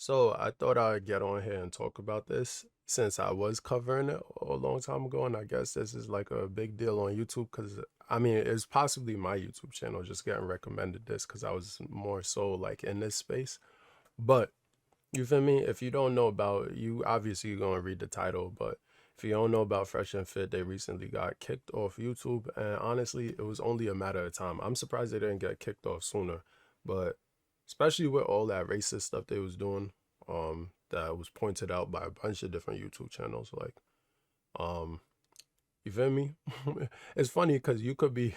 So I thought I'd get on here and talk about this since I was covering it a long time ago, and I guess this is like a big deal on YouTube because I mean it's possibly my YouTube channel just getting recommended this because I was more so like in this space. But you feel me? If you don't know about you, obviously you're gonna read the title, but if you don't know about Fresh and Fit, they recently got kicked off YouTube, and honestly, it was only a matter of time. I'm surprised they didn't get kicked off sooner, but especially with all that racist stuff they was doing, that was pointed out by a bunch of different YouTube channels, like, um, you feel me? It's funny because you could be,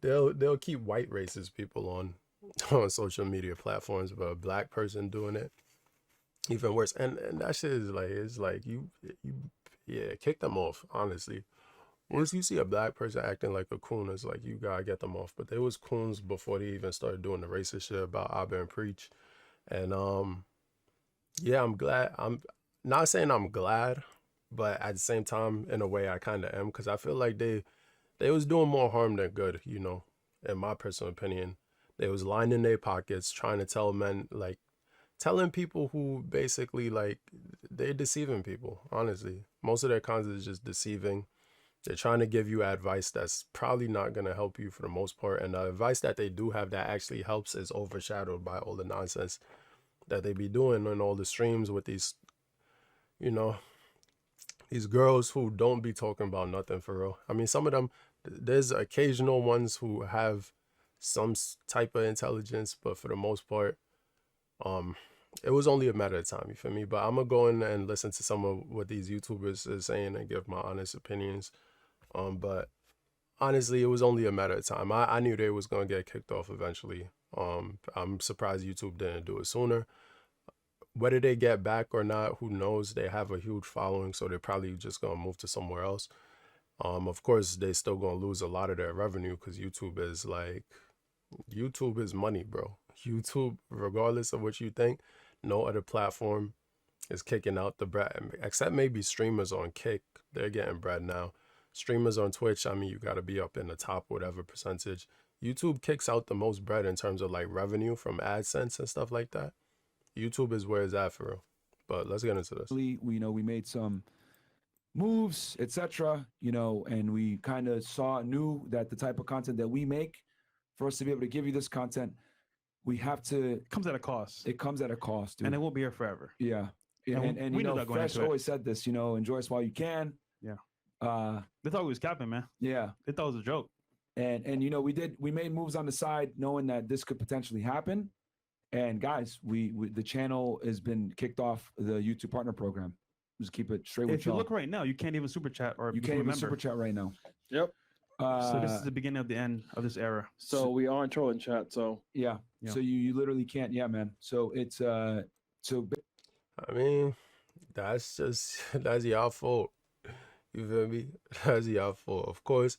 they'll keep white racist people on on social media platforms, but a black person doing it even worse. And that shit is like it's like you yeah, kick them off, honestly. Once you see a black person acting like a coon, it's like you gotta get them off. But there was coons before they even started doing the racist shit about Abba and Preach. And yeah, I'm glad. I'm not saying I'm glad, but at the same time, in a way I kinda am, because I feel like they was doing more harm than good, in my personal opinion. They was lining their pockets, trying to tell men like telling people who basically like they're deceiving people, honestly. Most of their content is just deceiving. They're trying to give you advice that's probably not going to help you for the most part, and the advice that they do have that actually helps is overshadowed by all the nonsense that they be doing on all the streams with you know these girls who don't be talking about nothing for real. I mean, some of them, there's occasional ones who have some type of intelligence, but for the most part, um, it was only a matter of time, you feel me? But I'm gonna go in and listen to some of what these YouTubers are saying and give my honest opinions. But honestly, it was only a matter of time. I knew they was gonna get kicked off eventually. I'm surprised YouTube didn't do it sooner. Whether they get back or not, who knows? They have a huge following, so they're probably just gonna move to somewhere else. Of course, they still gonna lose a lot of their revenue because YouTube is money, bro. YouTube, regardless of what you think, no other platform is kicking out the bread, except maybe streamers on Kick. They're getting bread now. Streamers on Twitch, I mean, you got to be up in the top, whatever percentage. YouTube kicks out the most bread in terms of like revenue from AdSense and stuff like that. YouTube is where it's at for real. But let's get into this. We made some moves, etc. And we kind of knew that the type of content that we make, for us to be able to give you this content, we have to. Comes at a cost, It comes at a cost, dude. and it won't be here forever. Yeah, and we knew that going Fresh into it. always said this. Enjoy us while you can. Yeah, Uh, they thought we was capping, man. yeah, They thought it was a joke. and we made moves on the side, knowing that this could potentially happen. And guys, we the channel has been kicked off the YouTube Partner Program. Just keep it straight with If you y'all. look right now, you can't even super chat or You can't even super chat right now. Yep. So this is the beginning of the end of this era. So we are in trolling chat. So yeah. Yeah. So you literally can't. Yeah, man. So it's so I mean, that's y'all fault. You feel me? That's y'all fault. Of course,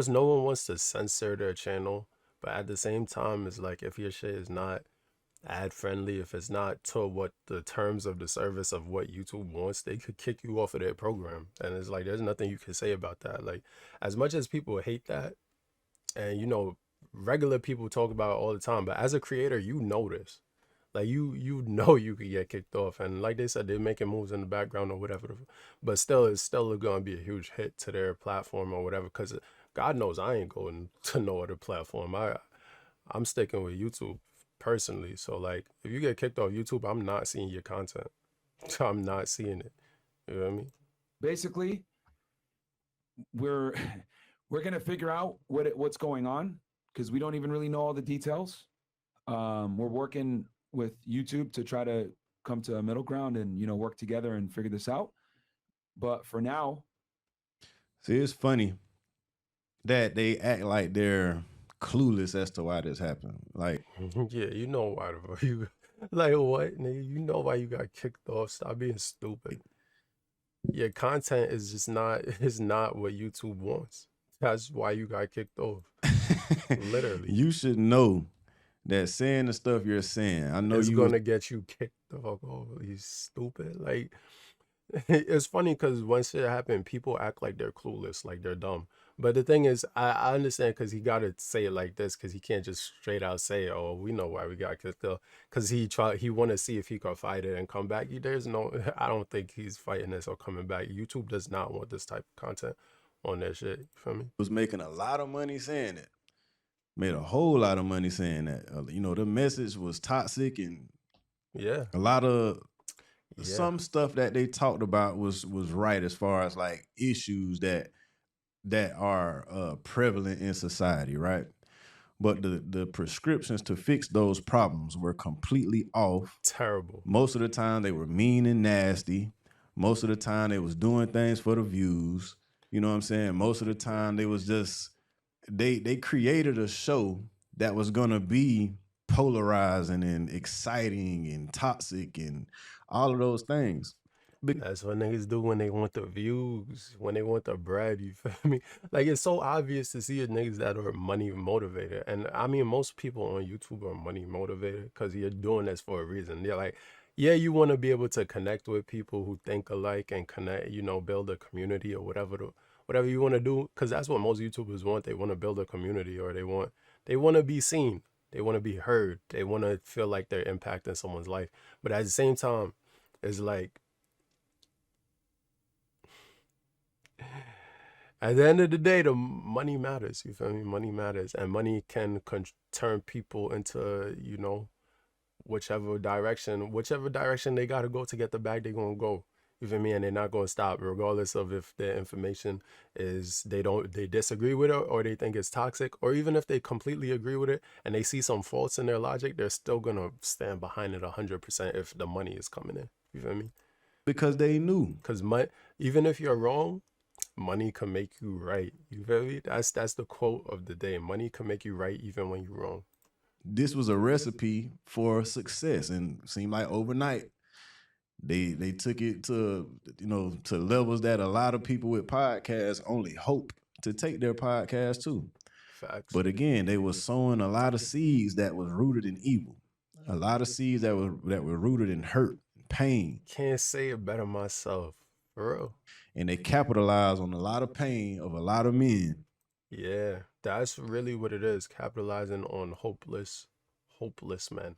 no one wants to censor their channel, but at the same time, it's like if your shit is not ad friendly, if it's not to what the terms of the service of what YouTube wants, they could kick you off of their program. And it's like there's nothing you can say about that. Like as much as people hate that, and regular people talk about it all the time, but as a creator, you know this. Like you know you could get kicked off, and like they said, they're making moves in the background or whatever. But still, it's still gonna be a huge hit to their platform or whatever. Cause God knows I ain't going to no other platform. I'm sticking with YouTube personally. So like, if you get kicked off YouTube, I'm not seeing your content. I'm not seeing it. You know what I mean? basically we're we're gonna figure out what's going on because we don't even really know all the details. We're working with YouTube to try to come to a middle ground and work together and figure this out. But for now, See, it's funny that they act like they're clueless as to why this happened. Like, Yeah, you know why the fuck you like what, nigga? You know why you got kicked off. Stop being stupid. Your content is just not is not what YouTube wants. That's why you got kicked off. Literally. you should know that saying the stuff you're saying. I know It's you was- gonna get you kicked the fuck off. You stupid. Like it's funny because when shit happen, people act like they're clueless, like they're dumb. But the thing is, I understand because he got to say it like this because he can't just straight out say, "Oh, we know why we got kicked out." Because he want to see if he could fight it and come back. There's no, I don't think he's fighting this or coming back. YouTube does not want this type of content on their shit. You feel me? Was making a lot of money saying it. Made a whole lot of money saying that. You know, the message was toxic, and Yeah, a lot of yeah. some stuff that they talked about was right as far as like issues that are prevalent in society, right? But the prescriptions to fix those problems were completely off. Terrible. Most of the time they were mean and nasty. Most of the time they was doing things for the views. You know what I'm saying? Most of the time they was just they created a show that was gonna be polarizing and exciting and toxic and all of those things. That's what niggas do when they want the views, when they want the bread, you feel me? Like, it's so obvious to see niggas that are money motivated. And I mean, most people on YouTube are money motivated because you're doing this for a reason. They're like, yeah, you want to be able to connect with people who think alike and connect, build a community or whatever you want to do. Because that's what most YouTubers want. They want to build a community, or they want to be seen. They want to be heard. They want to feel like they're impacting someone's life. But at the same time, it's like, at the end of the day, the money matters. You feel me? Money matters, and money can turn people into, whichever direction they gotta go to get the bag, they gonna go. You feel me? And they're not gonna stop, regardless of if their information is they disagree with it, or they think it's toxic, or even if they completely agree with it and they see some faults in their logic, they're still gonna stand behind it 100% if the money is coming in. You feel me? Because they knew. Because even if you're wrong, money can make you right. You feel me? That's the quote of the day. Money can make you right even when you're wrong. This was a recipe for success, and it seemed like overnight they took it to to levels that a lot of people with podcasts only hope to take their podcast to. Facts. But again, they were sowing a lot of seeds that was rooted in evil, a lot of seeds that were rooted in hurt, pain. Can't say it better myself, for real. And they capitalized on a lot of pain of a lot of men. Yeah, that's really what it is. Capitalizing on hopeless men.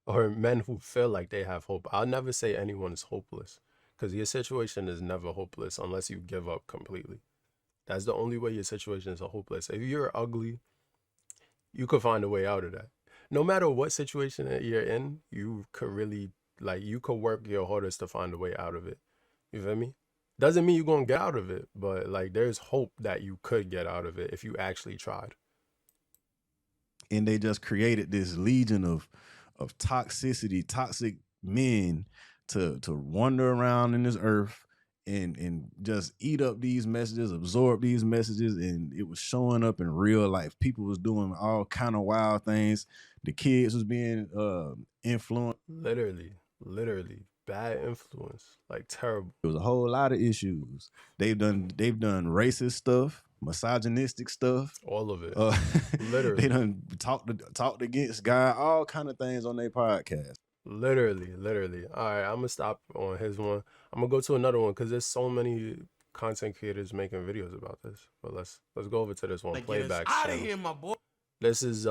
Or men who feel like they have hope. I'll never say anyone is hopeless, because your situation is never hopeless unless you give up completely. That's the only way your situation is hopeless. If you're ugly, you could find a way out of that. No matter what situation that you're in, you could really, you could work your hardest to find a way out of it. You feel me? Doesn't mean you're going to get out of it, but there's hope that you could get out of it if you actually tried. And they just created this legion of toxicity, toxic men to wander around in this earth and just eat up these messages, absorb these messages, and it was showing up in real life. People was doing all kind of wild things. The kids was being influenced. Literally bad influence, terrible. There was a whole lot of issues. They've done racist stuff, misogynistic stuff, all of it. Literally, they done talked against God, all kind of things on their podcast. Literally. All right, I'm gonna stop on his one. I'm gonna go to another one because there's so many content creators making videos about this. But let's go over to this one. Playback. Out of here, my boy. This is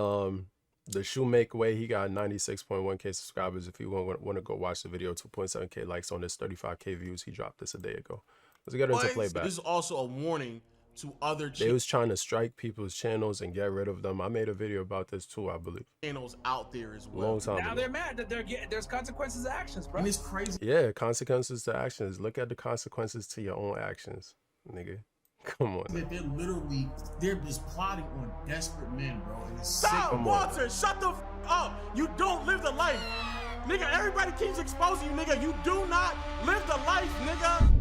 the Shoemake Way. He got 96.1K subscribers. If you want to go watch the video, 2.7K likes on this, 35K views. He dropped this a day ago. Let's get into playback. This is also a warning to other They was trying to strike people's channels and get rid of them. I made a video about this too, I believe. channels out there as well. Long time Now ago. they're mad that there's consequences to actions, bro. And it's crazy. Yeah, consequences to actions. Look at the consequences to your own actions, nigga. Come on. They're just plotting on desperate men, bro. And it's Stop, sick. Walter, shut the f up. You don't live the life. Nigga, everybody keeps exposing you, nigga. You do not live the life, nigga.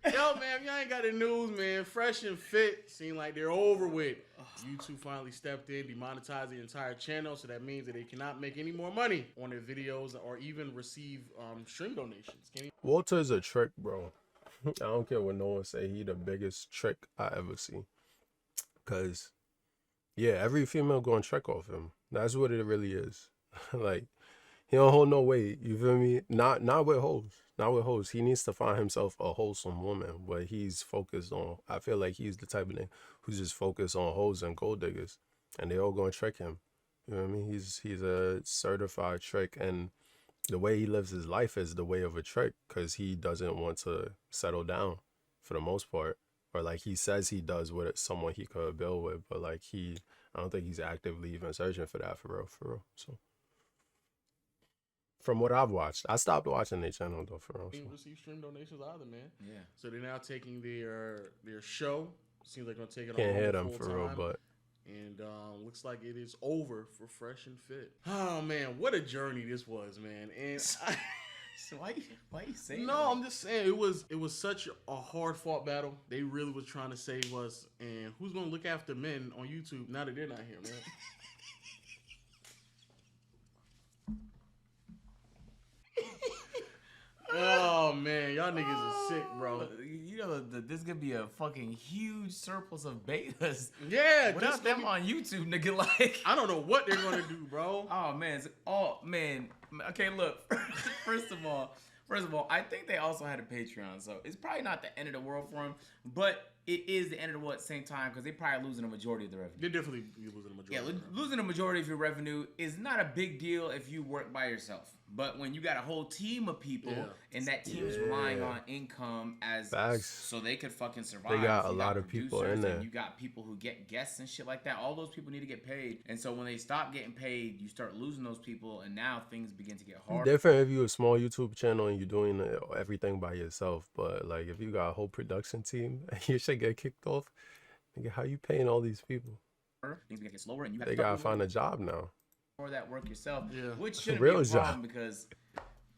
Yo, man, if y'all ain't got the news, man, Fresh and Fit seem like they're over with. YouTube finally stepped in, demonetized the entire channel, so that means that they cannot make any more money on their videos or even receive stream donations. Walter's a trick, bro. I don't care what no one say. He the biggest trick I ever see. Cause, yeah, every female going to trick off him. That's what it really is. He don't hold no weight. You feel me? Not with hoes. Not with hoes. He needs to find himself a wholesome woman, but he's focused on. I feel like he's the type of nigga who's just focused on hoes and gold diggers, and they all gonna trick him. You know what I mean? He's a certified trick, and the way he lives his life is the way of a trick because he doesn't want to settle down for the most part, or like he says he does with someone he could build with, but like I don't think he's actively even searching for that for real. So from what I've watched, I stopped watching their channel though for real. Didn't receive stream donations either, man. Yeah. So they're now taking their show. Seems like they're gonna take it Can't on hear them full for real, time. but And looks like it is over for Fresh and Fit. Oh man, what a journey this was, man. And So why you saying no, that? I'm just saying it was such a hard fought battle. They really was trying to save us. And who's gonna look after men on YouTube now that they're not here, man? Oh man, y'all niggas are sick, bro. You know this could be a fucking huge surplus of betas. Yeah, Without just them on YouTube, nigga, like I don't know what they're gonna do, bro. oh man, okay, look. First of all, I think they also had a Patreon, so it's probably not the end of the world for them, but it is the end of the world at the same time because they're probably losing a majority of the revenue. They're definitely losing the majority. Yeah, losing a majority of your revenue is not a big deal if you work by yourself. But when you got a whole team of people and that team is relying on income as Facts. so they could fucking survive. They got You a lot of people producers in there. and you got people who get guests and shit like that. All those people need to get paid. And so when they stop getting paid, you start losing those people and now things begin to get harder. different if you're a small YouTube channel and you're doing everything by yourself. But like if you got a whole production team and you should get kicked off, nigga, how you paying all these people? Things begin to get slower and you have They to gotta find a job now. more of that work yourself. Yeah. Which shouldn't Real be a job. problem because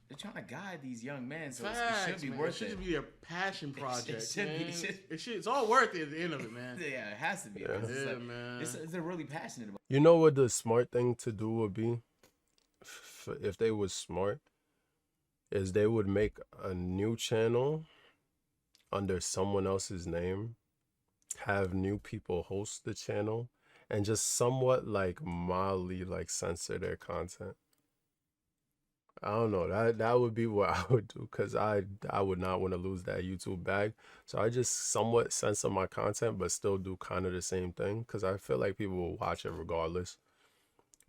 they're trying to guide these young men, so Facts, it should be man. worth It it. should be a passion project. should be- man. it should- It's all worth it at the end of it, man. Yeah, it has to be. Yeah. 'Cause it's Yeah, like, man. they're really passionate about. You know what the smart thing to do would be? If they was smart, is they would make a new channel under someone else's name, have new people host the channel, and just somewhat like mildly like censor their content. I don't know. That would be what I would do because I would not want to lose that YouTube bag. So I just somewhat censor my content, but still do kind of the same thing because I feel like people will watch it regardless.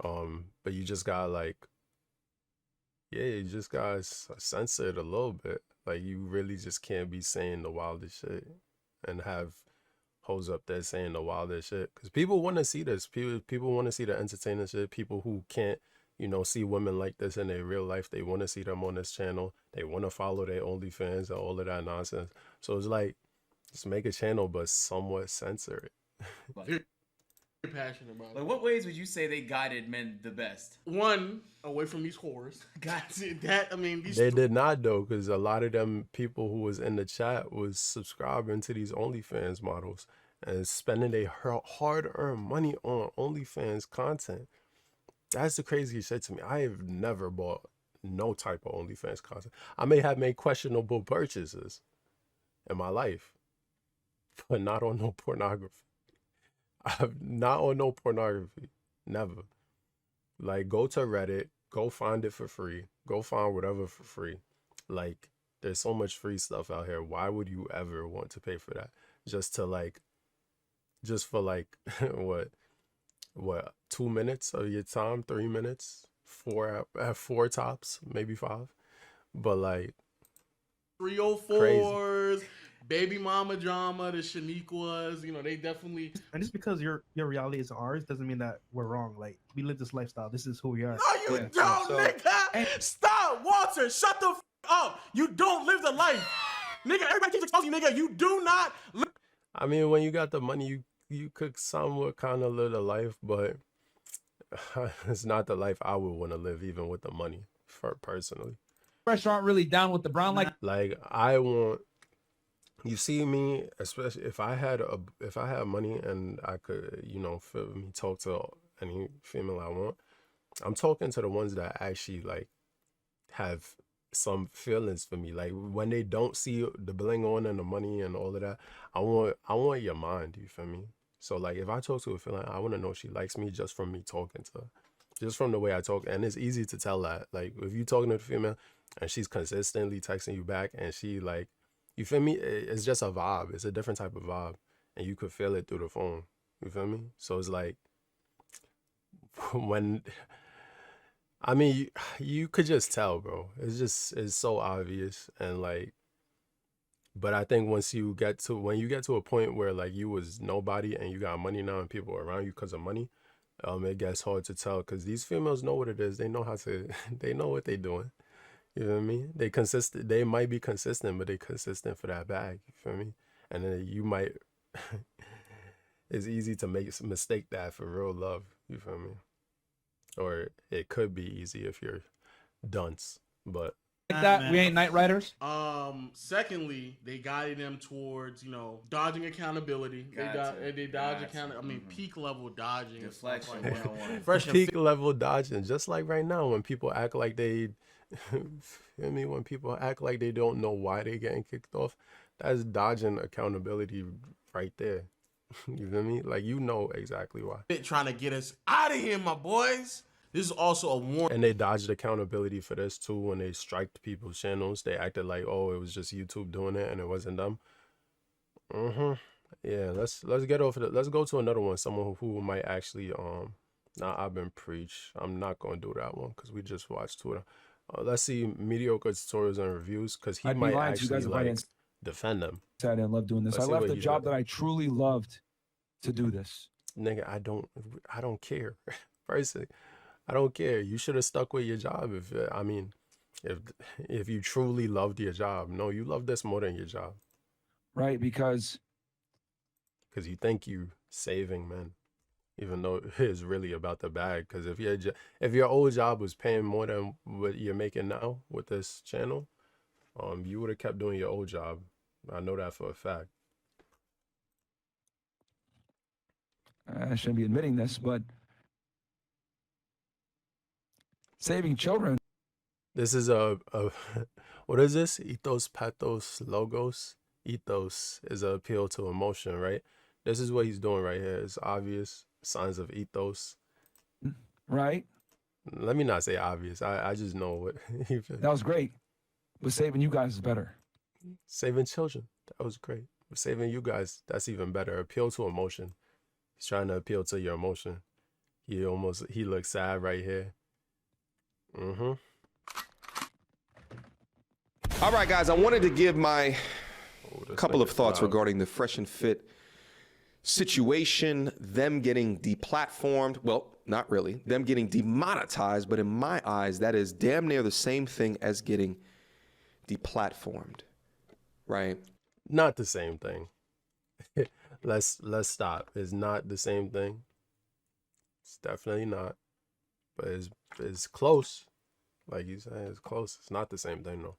But you just gotta like, yeah, you just gotta censor it a little bit. Like you really just can't be saying the wildest shit and have hoes up there saying the wildest shit because people want to see this. People want to see the entertaining shit. People who can't, see women like this in their real life. They want to see them on this channel. They want to follow their OnlyFans and all of that nonsense. So it's like, just make a channel, but somewhat censor it. Very passionate about Like, it. what ways would you say they guided men the best? One, away from these whores. God, that, I mean, these They did not though, because a lot of them people who was in the chat was subscribing to these OnlyFans models and spending their hard-earned money on OnlyFans content. That's the craziest shit to me. I have never bought no type of OnlyFans content. I may have made questionable purchases in my life, but not on no pornography. I've not on no pornography. Never. Like, go to Reddit, go find it for free. Go find whatever for free. Like, there's so much free stuff out here. Why would you ever want to pay for that? Just for what 2 minutes of your time, 3 minutes, four tops, maybe 5. But like 304s, baby mama drama, the Shaniquas, they definitely. And just because your reality is ours doesn't mean that we're wrong. Like we live this lifestyle. This is who we are. No, you don't, so- nigga. Stop, Walter. Shut the up. You don't live the life, nigga. Everybody keeps exposing you, nigga. You do not. I mean, when you got the money, you could somewhat kind of live a life, but it's not the life I would want to live, even with the money, for personally. Fresh aren't really down with the brown like Like I want, you see me, especially if I had money and I could, feel me, talk to any female I want. I'm talking to the ones that actually like have some feelings for me. Like when they don't see the bling on and the money and all of that, I want your mind. You feel me? So like if I talk to a feeling, I want to know she likes me just from me talking to her. just from the way I talk, and it's easy to tell that. Like if you talking to the female and she's consistently texting you back, and she like, you feel me? It's just a vibe. It's a different type of vibe, and you could feel it through the phone. You feel me? So it's like when, I mean, you could just tell, bro. It's so obvious, and like, but I think when you get to a point where like you was nobody and you got money now and people are around you because of money, it gets hard to tell because these females know what it is. They know how to, they know what they doing. You know what I mean? They might be consistent, but they consistent for that bag. You feel me? And then you might, it's easy to mistake that for real love. You feel me? Or it could be easy if you're dunce, but Like that, we ain't night riders. Secondly, they guided them towards, dodging accountability. They dodge accountability. I mean, peak level dodging. Deflection and stuff like 101. that. Fresh and peak level dodging, just like right now when people act like they, feel me? When people act like they don't know why they getting kicked off, that's dodging accountability right there. You feel me? Like you know exactly why. trying to get us out of here, my boys. This is also a warning. And they dodged accountability for this too when they striked people's channels. They acted like, oh, it was just YouTube doing it and it wasn't them. Yeah, let's get off of it. Let's go to another one. Someone who might actually I've been preach. I'm not gonna do that one because we just watched Twitter. Let's see mediocre tutorials and reviews because he I'd be might lying to you actually guys if I like didn't defend them. say I didn't love doing this. Let's I see left what a he job did. that I truly loved to do this. Nigga, I don't care. Personally, I don't care. You should have stuck with your job if you truly loved your job. No, you love this more than your job Right? Because because you think you saving men, even though it's really about the bag. Because if your old job was paying more than what you're making now with this channel, you would have kept doing your old job. I know that for a fact. I shouldn't be admitting this, but saving children. This is a what is this? Ethos, pathos, logos. Ethos is an appeal to emotion, right? This is what he's doing right here. It's obvious signs of ethos. Right? Let me not say obvious. I just know what he feel. That was great. But saving you guys is better. Saving children. That was great. But saving you guys, that's even better. Appeal to emotion. He's trying to appeal to your emotion. He looks sad right here. All right, guys, I wanted to give my This couple of nigga's thoughts loud. regarding the Fresh and Fit situation, them getting deplatformed. Well, not really. Them getting demonetized, but in my eyes, that is damn near the same thing as getting deplatformed, right? Not the same thing. Let's stop. It's not the same thing. It's definitely not. But it's close. Like you said, it's close. It's not the same thing though.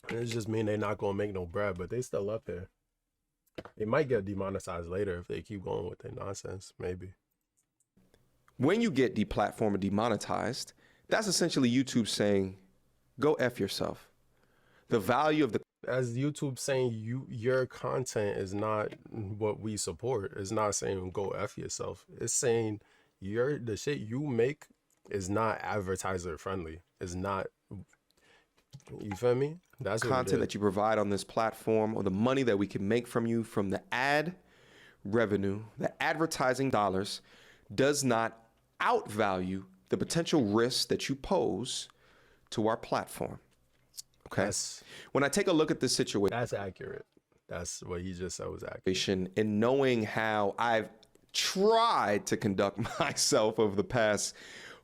And it's just mean they're not gonna make no bread, but they still up here. They might get demonetized later if they keep going with their nonsense, maybe. When you get deplatformed or demonetized, that's essentially YouTube saying, go F yourself. The value of the As YouTube saying your content is not what we support. It's not saying go F yourself. It's saying the shit you make is not advertiser friendly. It's not, you feel me? That's what content that you provide on this platform, or the money that we can make from you from the ad revenue, the advertising dollars, does not outvalue the potential risks that you pose to our platform. Okay. When I take a look at this situation, that's accurate. That's what he just said was accurate. and knowing how I've tried to conduct myself over the past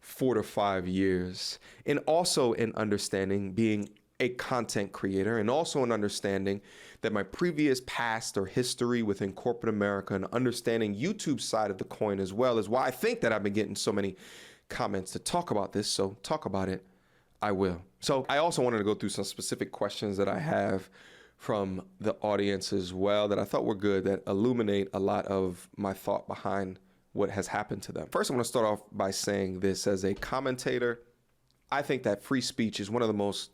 4 to 5 years, and also in understanding being a content creator, and also an understanding that my previous past or history within corporate America, and understanding YouTube's side of the coin as well, is why I think that I've been getting so many comments to talk about this. So talk about it, I will. So I also wanted to go through some specific questions that I have from the audience as well that I thought were good, that illuminate a lot of my thought behind what has happened to them. First, I want to start off by saying this: as a commentator, I think that free speech is one of the most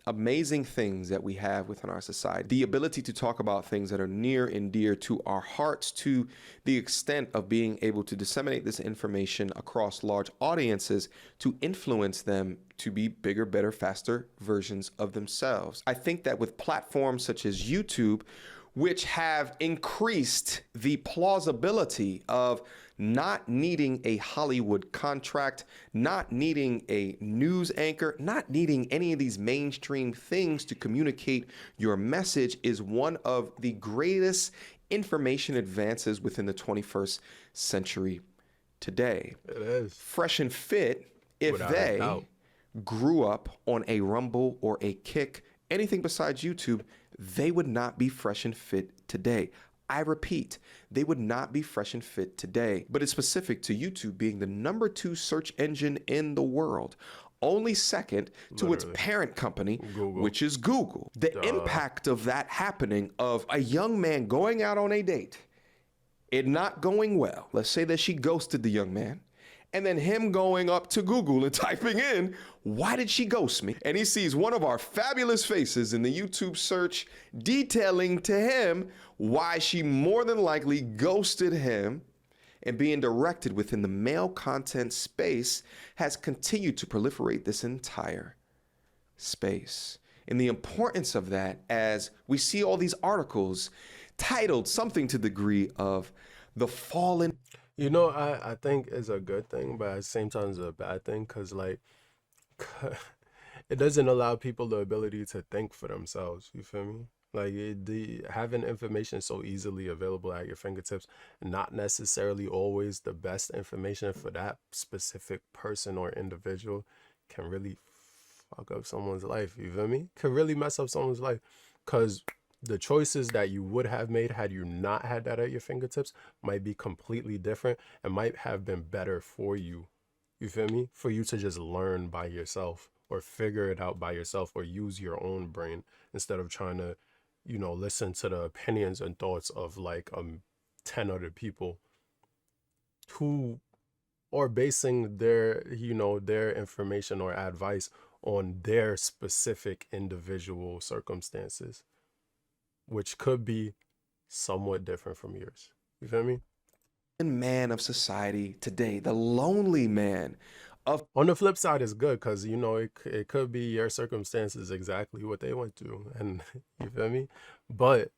amazing things that we have within our society. The ability to talk about things that are near and dear to our hearts, to the extent of being able to disseminate this information across large audiences to influence them to be bigger, better, faster versions of themselves. I think that with platforms such as YouTube, which have increased the plausibility of not needing a Hollywood contract, not needing a news anchor, not needing any of these mainstream things to communicate your message, is one of the greatest information advances within the 21st century today. It is. Fresh and Fit, if Without a they doubt. grew up on a Rumble or a Kick, anything besides YouTube, they would not be fresh and fit today. I repeat, they would not be fresh and fit today. But it's specific to YouTube being the #2 search engine in the world, only second to its Literally. parent company, Google. which is Google. The impact of that happening, of a young man going out on a date, it not going well. Let's say that she ghosted the young man. And then him going up to Google and typing in, "Why did she ghost me?" And he sees one of our fabulous faces in the YouTube search detailing to him why she more than likely ghosted him, and being directed within the male content space has continued to proliferate this entire space. And the importance of that, as we see all these articles titled something to the degree of the fallen. You know, I think it's a good thing, but at the same time it's a bad thing, because like it doesn't allow people the ability to think for themselves. You feel me? Like having information so easily available at your fingertips, not necessarily always the best information for that specific person or individual, can really fuck up someone's life. You feel me? Can really mess up someone's life, because the choices that you would have made had you not had that at your fingertips might be completely different and might have been better for you. You feel me? For you to just learn by yourself or figure it out by yourself or use your own brain instead of trying to, listen to the opinions and thoughts of like 10 other people who are basing their, their information or advice on their specific individual circumstances, which could be somewhat different from yours. You feel me? Man of society today, the lonely man of. On the flip side, it's good because, it could be your circumstances exactly what they went through. And you feel me? But,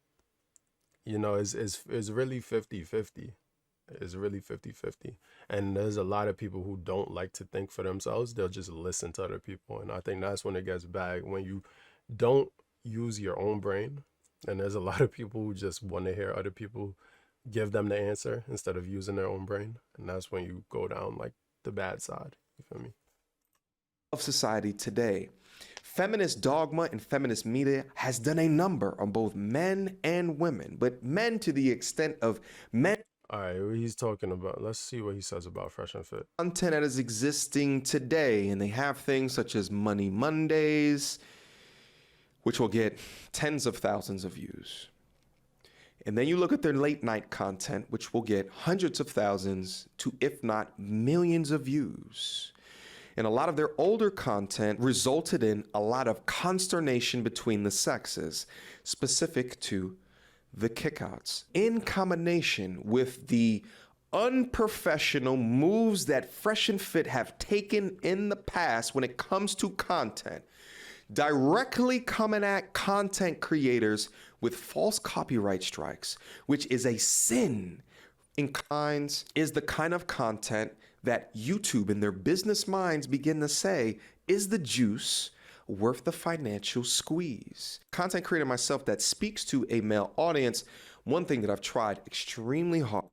it's really 50-50. It's really 50-50. And there's a lot of people who don't like to think for themselves. They'll just listen to other people. And I think that's when it gets bad, when you don't use your own brain. And there's a lot of people who just want to hear other people give them the answer instead of using their own brain. And that's when you go down like the bad side. You feel me? Of society today. Feminist dogma and feminist media has done a number on both men and women, but men to the extent of men. All right, what he's talking about. Let's see what he says about Fresh and Fit. Content that is existing today, and they have things such as Money Mondays, which will get tens of thousands of views. And then you look at their late night content, which will get hundreds of thousands to, if not millions of views. And a lot of their older content resulted in a lot of consternation between the sexes, specific to the kickouts. In combination with the unprofessional moves that Fresh and Fit have taken in the past when it comes to content, directly coming at content creators with false copyright strikes, which is a sin in kinds, is the kind of content that YouTube in their business minds begin to say, is the juice worth the financial squeeze? Content creator myself that speaks to a male audience, one thing that I've tried extremely hard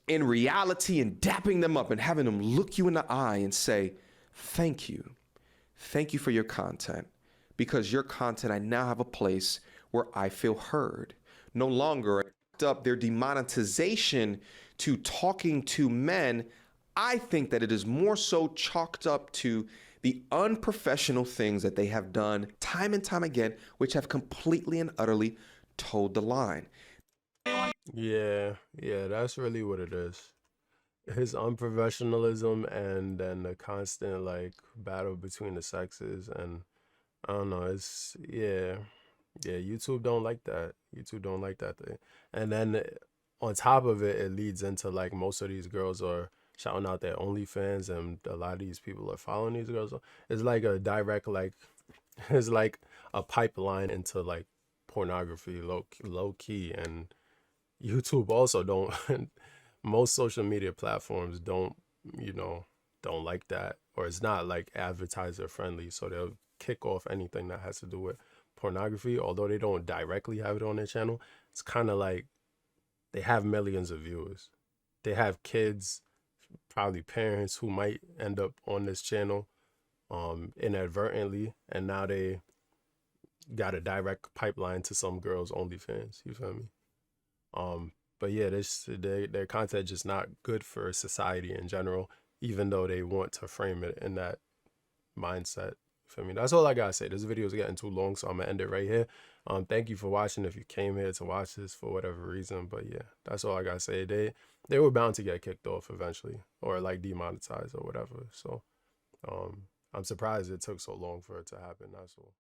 in reality and dapping them up and having them look you in the eye and say, thank you. Thank you for your content. Because your content, I now have a place where I feel heard. No longer up their demonetization to talking to men. I think that it is more so chalked up to the unprofessional things that they have done time and time again, which have completely and utterly toed the line. Yeah, that's really what it is. his unprofessionalism and then the constant like battle between the sexes, and I don't know, it's yeah, YouTube don't like that. YouTube don't like that thing. And then on top of it, it leads into like most of these girls are shouting out their OnlyFans, and a lot of these people are following these girls. It's like a direct like it's like a pipeline into like pornography, low key, and YouTube also don't. Most social media platforms don't, you know, don't like that, or it's not like advertiser friendly, so they'll kick off anything that has to do with pornography. Although they don't directly have it on their channel, it's kind of like they have millions of viewers. They have kids, probably parents who might end up on this channel inadvertently, and now they got a direct pipeline to some girls' OnlyFans. You feel me? But yeah, their content just not good for society in general, even though they want to frame it in that mindset. You feel me? That's all I gotta say. This video is getting too long, so I'm gonna end it right here. Thank you for watching if you came here to watch this for whatever reason. But yeah, that's all I gotta say. They were bound to get kicked off eventually, or like demonetized or whatever. So I'm surprised it took so long for it to happen. That's all.